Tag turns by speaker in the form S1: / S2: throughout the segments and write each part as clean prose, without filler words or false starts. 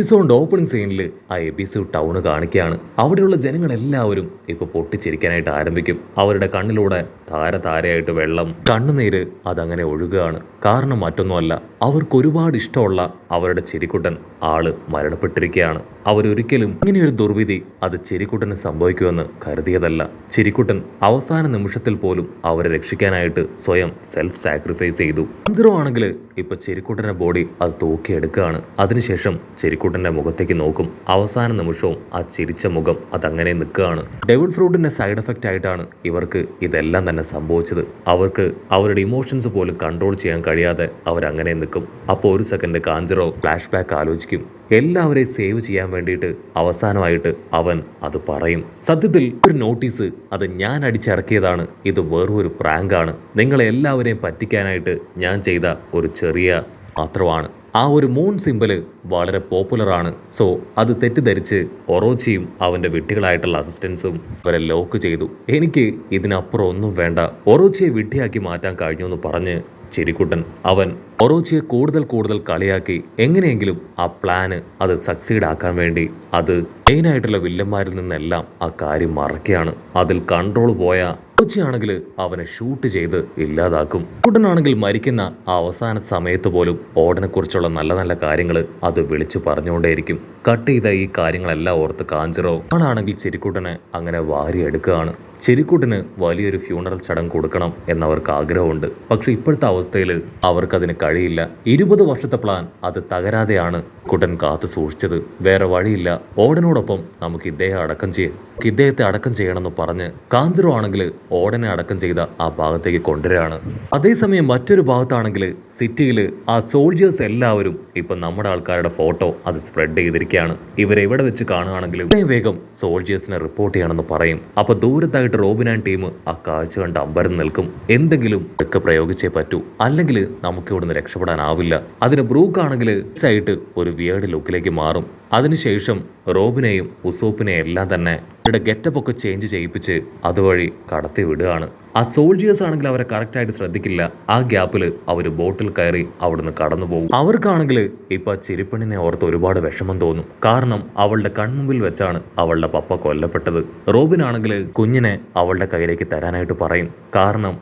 S1: എപ്പിസോഡിന്റെ opening സീനിൽ ആ episode town കാണിക്കുകയാണ്. അവിടെയുള്ള ജനങ്ങളെല്ലാവരും ഇപ്പൊ പൊട്ടിച്ചിരിക്കാനായിട്ട് ആരംഭിക്കും. അവരുടെ കണ്ണിലൂടെ ധാരധാരയായിട്ട് വെള്ളം, കണ്ണുനീര് അതങ്ങനെ ഒഴുകുകയാണ്. കാരണം മറ്റൊന്നുമല്ല, അവർക്ക് ഒരുപാട് ഇഷ്ടമുള്ള അവരുടെ ചിരിക്കുട്ടൻ ആള് മരണപ്പെട്ടിരിക്കുകയാണ്. അവരൊരിക്കലും ഇങ്ങനെയൊരു ദുർവിധി അത് ചിരിക്കുട്ടന് സംഭവിക്കുമെന്ന് കരുതിയതല്ല. ചിരിക്കുട്ടൻ അവസാന നിമിഷത്തിൽ പോലും അവരെ രക്ഷിക്കാനായിട്ട് സ്വയം സെൽഫ് സാക്രിഫൈസ് ചെയ്തു. അഞ്ചറോ ആണെങ്കിൽ ഇപ്പൊ ചിരിക്കുട്ടന്റെ ബോഡി അത് തൂക്കിയെടുക്കുകയാണ്. അതിനുശേഷം ചിരിക്കുട്ടന്റെ മുഖത്തേക്ക് നോക്കും. അവസാന നിമിഷവും ആ ചിരിച്ച മുഖം അതങ്ങനെ നിൽക്കുകയാണ്. ഡെവിൾ ഫ്രൂട്ടിന്റെ സൈഡ് എഫക്റ്റ് ആയിട്ടാണ് ഇവർക്ക് ഇതെല്ലാം തന്നെ സംഭവിച്ചത്. അവർക്ക് അവരുടെ ഇമോഷൻസ് പോലും കൺട്രോൾ ചെയ്യാൻ കഴിയാതെ അവരങ്ങനെ നിൽക്കും. അപ്പോൾ ഒരു സെക്കൻഡ് കാഞ്ചറോ ഫ്ലാഷ് ബാക്ക് ആലോചിക്കും. എല്ലാവരെയും സേവ് ചെയ്യാൻ വേണ്ടിയിട്ട് അവസാനമായിട്ട് അവൻ അത് പറയും. സത്യത്തിൽ ഒരു നോട്ടീസ് അത് ഞാൻ അടിച്ചിറക്കിയതാണ്. ഇത് വെറൊരു പ്രാങ്കാണ്. നിങ്ങളെ എല്ലാവരെയും പറ്റിക്കാനായിട്ട് ഞാൻ ചെയ്ത ഒരു ചെറിയ മാത്രമാണ്. ആ ഒരു മൂൺ സിമ്പിള് വളരെ പോപ്പുലറാണ്. സോ അത് തെറ്റിദ്ധരിച്ച് ഒറോച്ചിയും അവന്റെ വിഡ്ഢികളായിട്ടുള്ള അസിസ്റ്റൻസും അവരെ ലോക്ക് ചെയ്തു. എനിക്ക് ഇതിനപ്പുറം ഒന്നും വേണ്ട, ഒറോച്ചിയെ വിഡ്ഢിയാക്കി മാറ്റാൻ കഴിഞ്ഞു എന്ന് പറഞ്ഞ് ചിരിക്കുട്ടൻ അവൻ ഒറോച്ചിയെ കൂടുതൽ കളിയാക്കി എങ്ങനെയെങ്കിലും ആ പ്ലാന് അത് സക്സീഡ് ആക്കാൻ വേണ്ടി അത് മെയിനായിട്ടുള്ള വില്ലന്മാരിൽ നിന്നെല്ലാം ആ കാര്യം മറക്കുകയാണ്. അതിൽ കൺട്രോൾ പോയ ഒറോച്ചിയാണെങ്കിൽ അവനെ ഷൂട്ട് ചെയ്ത് ഇല്ലാതാക്കും. ഓടനാണെങ്കിൽ മരിക്കുന്ന ആ അവസാന സമയത്ത് പോലും ഓടനെ കുറിച്ചുള്ള നല്ല നല്ല കാര്യങ്ങൾ അത് വിളിച്ചു പറഞ്ഞുകൊണ്ടേയിരിക്കും. കട്ട് ചെയ്ത ഈ കാര്യങ്ങളെല്ലാം ഓർത്ത് കാഞ്ചറോ ആളാണെങ്കിൽ ചിരിക്കുട്ടനെ അങ്ങനെ വാരിയെടുക്കുകയാണ്. ചിരിക്കുട്ടന് വലിയൊരു ഫ്യൂണറൽ ചടങ്ങ് കൊടുക്കണം എന്നവർക്ക് ആഗ്രഹമുണ്ട്. പക്ഷെ ഇപ്പോഴത്തെ അവസ്ഥയിൽ അവർക്കതിന് കഴിയില്ല. 20 വർഷത്തെ പ്ലാൻ അത് തകരാതെയാണ് കുട്ടൻ കാത്തു സൂക്ഷിച്ചത്. വേറെ വഴിയില്ല. ഓടനോടൊപ്പം നമുക്ക് ഇദ്ദേഹത്തെ അടക്കം ചെയ്യണമെന്ന് പറഞ്ഞ് കാഞ്ചറോ ആണെങ്കിൽ ഓടനെ അടക്കം ചെയ്ത ആ ഭാഗത്തേക്ക് കൊണ്ടുവരികയാണ്. അതേസമയം മറ്റൊരു ഭാഗത്താണെങ്കിൽ സിറ്റിയിൽ ആ സോൾജേഴ്സ് എല്ലാവരും ഇപ്പൊ നമ്മുടെ ആൾക്കാരുടെ ഫോട്ടോ അത് സ്പ്രെഡ് ചെയ്തിരിക്കുകയാണ്. ഇവരെ എവിടെ വെച്ച് കാണുകയാണെങ്കിലും വേഗം സോൾജേഴ്സിനെ റിപ്പോർട്ട് ചെയ്യണമെന്ന് പറയും. അപ്പൊ ദൂരത്തായിട്ട് റോബിൻ ആൻഡ് ടീം ആ കാഴ്ച കണ്ട് അമ്പരം നിൽക്കും. എന്തെങ്കിലും ഒക്കെ പ്രയോഗിച്ചേ പറ്റൂ, അല്ലെങ്കിൽ നമുക്ക് ഇവിടുന്ന് രക്ഷപ്പെടാനാവില്ല. അതിന് ബ്രൂക്ക് ആണെങ്കിൽ ആയിട്ട് ഒരു വിയേർഡ് ലുക്കിലേക്ക് മാറും. അതിനുശേഷം റോബിനെയും ഉസോപ്പിനെയും എല്ലാം തന്നെ അവരുടെ ഗെറ്റപ്പ് ഒക്കെ ചേഞ്ച് ചെയ്യിപ്പിച്ച് അതുവഴി കടത്തി വിടുകയാണ്. ആ സോൾജിയേഴ്സ് ആണെങ്കിൽ അവരെ കറക്റ്റായിട്ട് ശ്രദ്ധിക്കില്ല. ആ ഗ്യാപ്പിൽ അവർ ബോട്ടിൽ കയറി അവിടുന്ന് കടന്നു പോകും. അവർക്കാണെങ്കിൽ ഇപ്പൊ ചിരിപ്പണിനെ ഓർത്ത് ഒരുപാട് വിഷമം തോന്നും. കാരണം അവളുടെ കൺമുമ്പിൽ വെച്ചാണ് അവളുടെ പപ്പ കൊല്ലപ്പെട്ടത്. റോബിൻ ആണെങ്കിൽ കുഞ്ഞിനെ അവളുടെ കയ്യിലേക്ക് തരാനായിട്ട് പറയും. കാരണം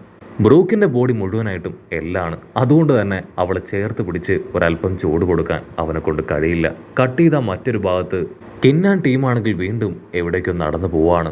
S1: ബ്രൂക്കിന്റെ ബോഡി മുഴുവനായിട്ടും എല്ലാണ്. അതുകൊണ്ട് തന്നെ അവളെ ചേർത്ത് പിടിച്ച് ഒരല്പം ചൂട് കൊടുക്കാൻ അവനെ കൊണ്ട് കഴിയില്ല. കട്ട് ചെയ്ത മറ്റൊരു ഭാഗത്ത് കിന്നാൻ ടീമാണെങ്കിൽ വീണ്ടും എവിടേക്കോ നടന്നു പോവാണ്.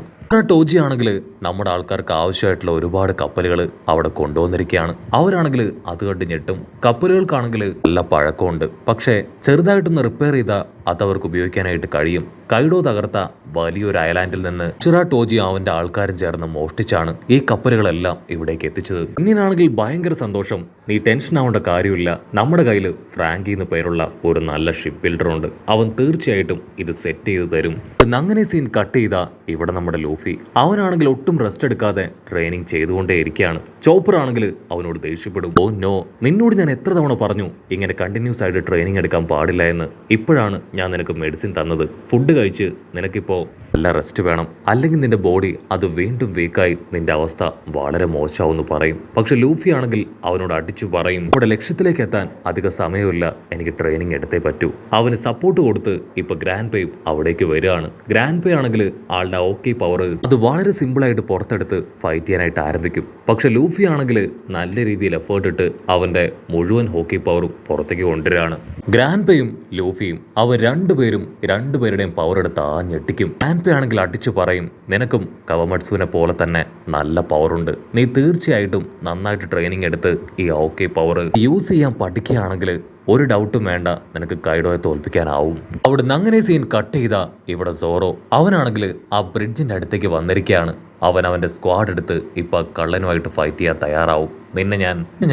S1: ടോജി ആണെങ്കിൽ നമ്മുടെ ആൾക്കാർക്ക് ആവശ്യമായിട്ടുള്ള ഒരുപാട് കപ്പലുകൾ അവിടെ കൊണ്ടുവന്നിരിക്കുകയാണ്. അവരാണെങ്കിൽ അത് കണ്ട് ഞെട്ടും. കപ്പലുകൾക്കാണെങ്കിൽ നല്ല പഴക്കമുണ്ട്. പക്ഷേ ചെറുതായിട്ടൊന്ന് റിപ്പയർ ചെയ്താൽ അതവർക്ക് ഉപയോഗിക്കാനായിട്ട് കഴിയും. കൈഡോ തകർത്ത വലിയൊരു ഐലാൻഡിൽ നിന്ന് ടോജി അവന്റെ ആൾക്കാരും ചേർന്ന് മോഷ്ടിച്ചാണ് ഈ കപ്പലുകളെല്ലാം ഇവിടേക്ക് എത്തിച്ചത്. ഇങ്ങനെയാണെങ്കിൽ ഭയങ്കര സന്തോഷം. നീ ടെൻഷൻ ആവേണ്ട കാര്യമില്ല. നമ്മുടെ കയ്യിൽ ഫ്രാങ്കി എന്ന് പേരുള്ള ഒരു നല്ല ഷിപ്പ് ബിൽഡർ ഉണ്ട്. അവൻ തീർച്ചയായിട്ടും ഇത് സെറ്റ് ചെയ്ത് തരും. അങ്ങനെ സീൻ കട്ട് ചെയ്ത ഇവിടെ നമ്മുടെ ലൂഫി അവനാണെങ്കിൽ ഒട്ടും റെസ്റ്റ് എടുക്കാതെ ട്രെയിനിങ് ചെയ്തുകൊണ്ടേ ഇരിക്കുകയാണ്. ചോപ്പർ ആണെങ്കിൽ അവനോട് ദേഷ്യപ്പെടും. ഓ നോ, നിന്നോട് ഞാൻ എത്ര തവണ പറഞ്ഞു ഇങ്ങനെ കണ്ടിന്യൂസ് ആയിട്ട് ട്രെയിനിങ് എടുക്കാൻ പാടില്ല എന്ന്. ഇപ്പോഴാണ് ഞാൻ നിനക്ക് മെഡിസിൻ തന്നത്. ഫുഡ് കഴിച്ച് നിനക്കിപ്പോ നല്ല റെസ്റ്റ് വേണം, അല്ലെങ്കിൽ നിന്റെ ബോഡി അത് വീണ്ടും വീക്കായി നിന്റെ അവസ്ഥ വളരെ മോശമാവെന്ന് പറയും. പക്ഷെ ലൂഫി ആണെങ്കിൽ അവനോട് അടിച്ചു പറയും, ഇവിടെ ലക്ഷ്യത്തിലേക്ക് എത്താൻ അധിക സമയമില്ല, എനിക്ക് ട്രെയിനിങ് എടുത്തേ പറ്റൂ. അവന് സപ്പോർട്ട് കൊടുത്ത് ഇപ്പൊ ഗ്രാൻഡ് പേ അവിടേക്ക് വരികയാണ്. ഗ്രാൻഡ് പേ ആണെങ്കിൽ ആളുടെ ഓക്കെ പവർ അത് വളരെ സിമ്പിളായിട്ട് പുറത്തെടുത്ത് ഫൈറ്റ് ചെയ്യാനായിട്ട് ആരംഭിക്കും. പക്ഷെ ലൂഫി ആണെങ്കിൽ നല്ല രീതിയിൽ എഫേർട്ട് ഇട്ട് അവന്റെ മുഴുവൻ ഹോക്കി പവറും പുറത്തേക്ക് കൊണ്ടുവരികയാണ്. ഗ്രാൻഡ് പേയും ലൂഫിയും അവർ രണ്ടുപേരുടെയും പവർ എടുത്ത് ഞെട്ടിക്കും. ഗ്രാൻഡ് പേ ആണെങ്കിൽ അടിച്ചു പറയും, നിനക്കും കവമട്സുവിനെ പോലെ തന്നെ നല്ല പവറുണ്ട്. നീ തീർച്ചയായിട്ടും നന്നായിട്ട് ട്രെയിനിങ് എടുത്ത് ഈ ഹോക്കി പവർ യൂസ് ചെയ്യാൻ പഠിക്കുകയാണെങ്കിൽ ഒരു ഡൗട്ടും വേണ്ട, നിനക്ക് കൈഡോയെ തോൽപ്പിക്കാനാവും. അവിടുന്ന് അങ്ങനെ സീൻ കട്ട് ചെയ്ത ഇവിടെ സോറോ അവനാണെങ്കിൽ ആ ബ്രിഡ്ജിന്റെ അടുത്തേക്ക് വന്നിരിക്കുകയാണ്. അവന്റെ സ്ക്വാഡ് എടുത്ത് ഇപ്പൊ കള്ളനുമായിട്ട് ഫൈറ്റ് ചെയ്യാൻ തയ്യാറാവും. നിന്നെ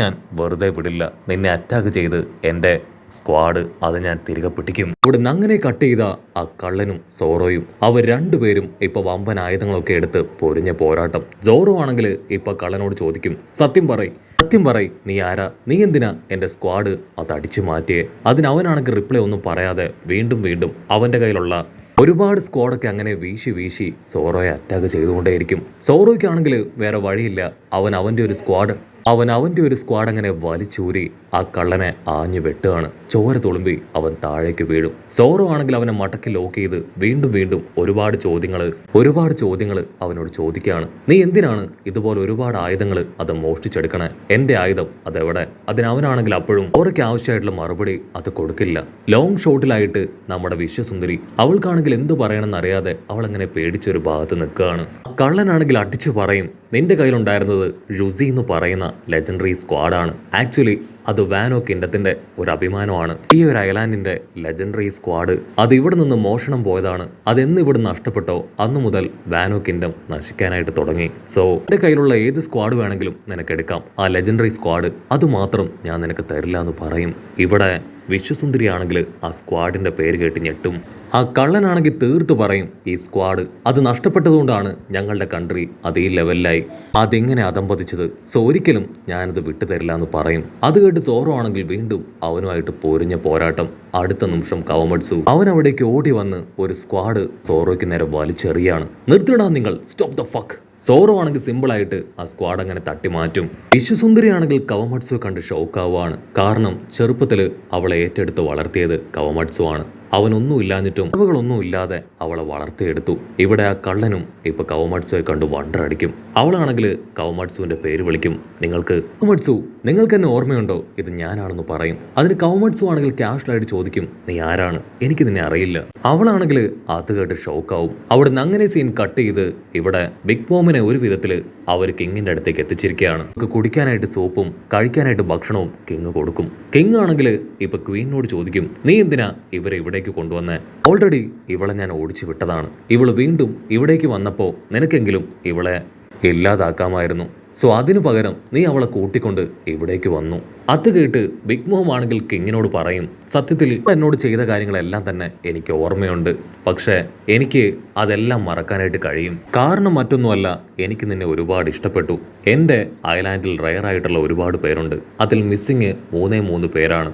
S1: ഞാൻ വെറുതെ വിടില്ല. നിന്നെ അറ്റാക്ക് ചെയ്ത് എന്റെ സ്ക്വാഡ് അത് ഞാൻ തിരികെ പിടിക്കും. ഇവിടുന്ന് അങ്ങനെ കട്ട് ചെയ്ത ആ കള്ളനും സോറോയും അവർ രണ്ടുപേരും ഇപ്പൊ വമ്പൻ ആയുധങ്ങളൊക്കെ എടുത്ത് പൊരിഞ്ഞ പോരാട്ടം. സോറോ ആണെങ്കിൽ ഇപ്പൊ കള്ളനോട് ചോദിക്കും, സത്യം പറയ്, നീ ആരാ? നീ എന്തിനാ എന്റെ സ്ക്വാഡ് അത് അടിച്ചു മാറ്റിയേ? അതിനവനാണെങ്കിൽ റിപ്ലൈ ഒന്നും പറയാതെ വീണ്ടും അവന്റെ കയ്യിലുള്ള ഒരുപാട് സ്ക്വാഡൊക്കെ അങ്ങനെ വീശി സോറോയെ അറ്റാക്ക് ചെയ്തുകൊണ്ടേയിരിക്കും. സോറോയ്ക്കാണെങ്കിൽ വേറെ വഴിയില്ല. അവന്റെ ഒരു സ്ക്വാഡ് അങ്ങനെ വലിച്ചൂരി ആ കള്ളനെ ആഞ്ഞു വെട്ടുകയാണ്. ചോര തുളുമ്പി അവൻ താഴേക്ക് വീഴും. സോറോ ആണെങ്കിൽ അവനെ മടക്കി ലോക്ക് ചെയ്ത് വീണ്ടും വീണ്ടും ഒരുപാട് ചോദ്യങ്ങൾ അവനോട് ചോദിക്കുകയാണ്. നീ എന്തിനാണ് ഇതുപോലെ ഒരുപാട് ആയുധങ്ങൾ അത് മോഷ്ടിച്ചെടുക്കണേ? എന്റെ ആയുധം അതെവിടെ? അതിനവനാണെങ്കിൽ അപ്പോഴും ഓരൊക്കെ ആവശ്യമായിട്ടുള്ള മറുപടി അത് കൊടുക്കില്ല. ലോങ് ഷോട്ടിലായിട്ട് നമ്മുടെ വിശ്വസുന്ദരി അവൾക്കാണെങ്കിൽ എന്ത് പറയണമെന്ന് അറിയാതെ അവൾ അങ്ങനെ പേടിച്ചൊരു ഭാഗത്ത് നിൽക്കുകയാണ്. കള്ളനാണെങ്കിൽ അടിച്ചു പറയും, നിന്റെ കയ്യിലുണ്ടായിരുന്നത് റുസി എന്ന് പറയുന്ന ലെജൻഡറി സ്ക്വാഡാണ്. ആക്ച്വലി അത് വാനോ കിൻഡത്തിന്റെ ഒരു അഭിമാനമാണ്. ഈ ഒരു ഐലാൻഡിന്റെ ലെജൻഡറി സ്ക്വാഡ് അത് ഇവിടെ നിന്ന് മോഷണം പോയതാണ്. അതെന്ന് ഇവിടെ നഷ്ടപ്പെട്ടോ അന്നു മുതൽ വാനോ കിൻഡം നശിക്കാനായിട്ട് തുടങ്ങി. സോ എന്റെ കയ്യിലുള്ള ഏത് സ്ക്വാഡ് വേണമെങ്കിലും നിനക്കെടുക്കാം. ആ ലെജൻഡറി സ്ക്വാഡ് അത് മാത്രം ഞാൻ നിനക്ക് തരില്ല എന്ന് പറയും. ഇവിടെ വിശ്വസുന്ദരിയാണെങ്കിൽ ആ സ്ക്വാഡിന്റെ പേര് കേട്ട് ഞെട്ടും. ആ കള്ളനാണെങ്കിൽ തീർത്തു പറയും, ഈ സ്ക്വാഡ് അത് നഷ്ടപ്പെട്ടതുകൊണ്ടാണ് ഞങ്ങളുടെ കൺട്രി അത് ഈ ലെവലിലായി. അതെങ്ങനെ അതമ്പതിച്ചത്? സോ ഒരിക്കലും ഞാനത് വിട്ടുതരില്ല എന്ന് പറയും. അത് കേട്ട് സോറോ ആണെങ്കിൽ വീണ്ടും അവനുമായിട്ട് പൊരിഞ്ഞ പോരാട്ടം. അടുത്ത നിമിഷം കവമട്സു അവൻ അവിടേക്ക് ഓടി വന്ന് ഒരു സ്ക്വാഡ് സോറോയ്ക്ക് നേരെ വലിച്ചെറിയാണ്. നിർത്തിടാ നിങ്ങൾ, സ്റ്റോപ്പ് ദ ഫക്ക്. സോറോ ആണെങ്കിൽ സിമ്പിളായിട്ട് ആ സ്ക്വാഡ് അങ്ങനെ തട്ടി മാറ്റും. വിശ്വസുന്ദരിയാണെങ്കിൽ കവമട്സു കണ്ട് ഷോക്കാവുകയാണ്. കാരണം ചെറുപ്പത്തിൽ അവളെ ഏറ്റെടുത്ത് വളർത്തിയത് കവമട്സു ആണ്. അവനൊന്നും ഇല്ലാഞ്ഞിട്ടും കഴിവുകളൊന്നും ഇല്ലാതെ അവളെ വളർത്തിയെടുത്തു. ഇവിടെ ആ കള്ളനും ഇപ്പൊ കവമട്സുവെ കണ്ടു വണ്ടറടിക്കും. അവളാണെങ്കിൽ കവമട്സുവിന്റെ പേര് വിളിക്കും. കവമട്സു, നിങ്ങൾക്ക് എന്നെ ഓർമ്മയുണ്ടോ? ഇത് ഞാനാണെന്ന് പറയും. അതിന് കവമട്സു ആണെങ്കിൽ ക്യാഷ്വലായിട്ട് ചോദിക്കും, നീ ആരാണ്? എനിക്ക് നിന്നെ അറിയില്ല. അവളാണെങ്കിൽ അത് കേട്ട് ഷോക്കാവും. അവിടുന്ന് അങ്ങനെ സീൻ കട്ട് ചെയ്ത് ഇവിടെ ബിഗ് മോമിനെ ഒരു വിധത്തില് അവർ കിങ്ങിന്റെ അടുത്തേക്ക് എത്തിച്ചിരിക്കുകയാണ്. കുടിക്കാനായിട്ട് സോപ്പും കഴിക്കാനായിട്ട് ഭക്ഷണവും കിങ് കൊടുക്കും. കിങ് ആണെങ്കിൽ ഇപ്പൊ ക്വീനോട് ചോദിക്കും, നീ എന്തിനാ ഇവരെ ഇവിടേക്ക് കൊണ്ടുവന്നേ? ഓൾറെഡി ഇവളെ ഞാൻ ഓടിച്ചു വിട്ടതാണ്. ഇവള് വീണ്ടും ഇവിടേക്ക് വന്നപ്പോൾ നിനക്കെങ്കിലും ഇവളെ ഇല്ലാതാക്കാമായിരുന്നു. സോ അതിനു പകരം നീ അവളെ കൂട്ടിക്കൊണ്ട് ഇവിടേക്ക് വന്നു. അത് കേട്ട് ബിഗ് മോം ആണെങ്കിൽ കിങ്ങിനോട് പറയും, സത്യത്തിൽ എന്നോട് ചെയ്ത കാര്യങ്ങളെല്ലാം തന്നെ എനിക്ക് ഓർമ്മയുണ്ട്. പക്ഷേ എനിക്ക് അതെല്ലാം മറക്കാനായിട്ട് കഴിയും. കാരണം മറ്റൊന്നുമല്ല, എനിക്ക് നിന്നെ ഒരുപാട് ഇഷ്ടപ്പെട്ടു. എൻ്റെ ഐലാൻഡിൽ റയർ ആയിട്ടുള്ള ഒരുപാട് പേരുണ്ട്. അതിൽ മിസ്സിങ് 3 പേരാണ്.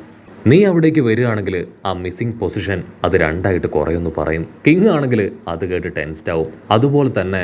S1: നീ അവിടേക്ക് വരികയാണെങ്കിൽ ആ മിസ്സിംഗ് പൊസിഷൻ അത് 2 കുറയുമെന്ന് പറയും. കിങ് ആണെങ്കിൽ അത് കേട്ട് ടെൻസ്ഡ് ആവും. അതുപോലെ തന്നെ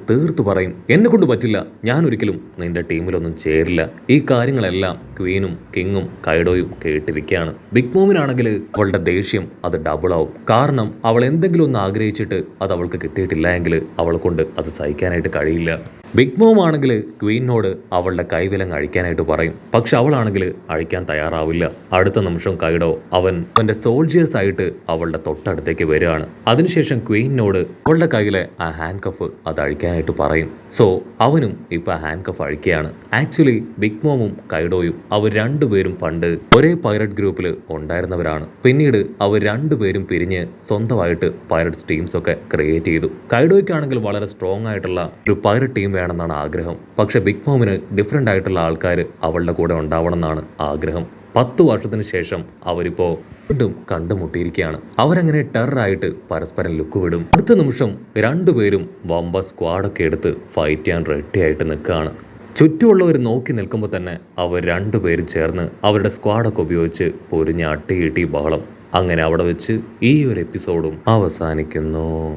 S1: തീർത്തു പറയും, എന്നെ കൊണ്ട് പറ്റില്ല, ഞാൻ ഒരിക്കലും നിന്റെ ടീമിലൊന്നും ചേരില്ല. ഈ കാര്യങ്ങളെല്ലാം ക്വീനും കിങ്ങും കൈഡോയും കേട്ടിരിക്കുകയാണ്. ബിഗ് മോമിനാണെങ്കിൽ അവളുടെ ദേഷ്യം അത് ഡബിൾ ആവും. കാരണം അവൾ എന്തെങ്കിലും ഒന്ന് ആഗ്രഹിച്ചിട്ട് അത് അവൾക്ക് കിട്ടിയിട്ടില്ല എങ്കിൽ അവളെ കൊണ്ട് അത് സഹിക്കാനായിട്ട് കഴിയില്ല. ബിഗ് മോം ആണെങ്കിൽ ക്വീനോട് അവളുടെ കൈവിലങ്ങ് അഴിക്കാനായിട്ട് പറയും. പക്ഷെ അവളാണെങ്കിൽ അഴിക്കാൻ തയ്യാറാവില്ല. അടുത്ത നിമിഷം കൈഡോ അവന്റെ സോൾജിയേഴ്സ് ആയിട്ട് അവളുടെ തൊട്ടടുത്തേക്ക് വരികയാണ്. അതിനുശേഷം ക്വീനോട് അവളുടെ കയ്യിലെ ആ ഹാൻഡ് കഫ് അത് അഴിക്കാനായിട്ട് പറയും. സോ അവനും ഇപ്പൊ ഹാൻഡ് കഫ് അഴിക്കുകയാണ്. ആക്ച്വലി ബിഗ് മോമും കൈഡോയും അവർ 2 പേരും പണ്ട് ഒരേ പൈററ്റ് ഗ്രൂപ്പിൽ ഉണ്ടായിരുന്നവരാണ്. പിന്നീട് അവർ 2 പേരും പിരിഞ്ഞ് സ്വന്തമായിട്ട് പൈററ്റ്സ് ടീംസ് ഒക്കെ ക്രിയേറ്റ് ചെയ്തു. കൈഡോയ്ക്കാണെങ്കിൽ വളരെ സ്ട്രോങ് ആയിട്ടുള്ള ഒരു പൈററ്റ് ടീം വേണമെന്നാണ് ആഗ്രഹം. പക്ഷെ ബിഗ് മോമിന് ഡിഫറെന്റ് ആയിട്ടുള്ള ആൾക്കാർ അവളുടെ കൂടെ ഉണ്ടാവണം എന്നാണ് ആഗ്രഹം. 10 വർഷത്തിന് ശേഷം അവരിപ്പോ വീണ്ടും കണ്ടുമുട്ടിയിരിക്കുകയാണ്. അവരങ്ങനെ ടെററായിട്ട് പരസ്പരം ലുക്ക് വിടും. അടുത്ത നിമിഷം 2 പേരും വമ്പ സ്ക്വാഡൊക്കെ എടുത്ത് ഫൈറ്റ് ചെയ്യാൻ റെഡി ആയിട്ട് നിൽക്കുകയാണ്. ചുറ്റുമുള്ളവർ നോക്കി നിൽക്കുമ്പോൾ തന്നെ അവർ 2 പേരും ചേർന്ന് അവരുടെ സ്ക്വാഡൊക്കെ ഉപയോഗിച്ച് പൊരിഞ്ഞ അട്ടിയിട്ടി ബഹളം. അങ്ങനെ അവിടെ വെച്ച് ഈ ഒരു എപ്പിസോഡും അവസാനിക്കുന്നു.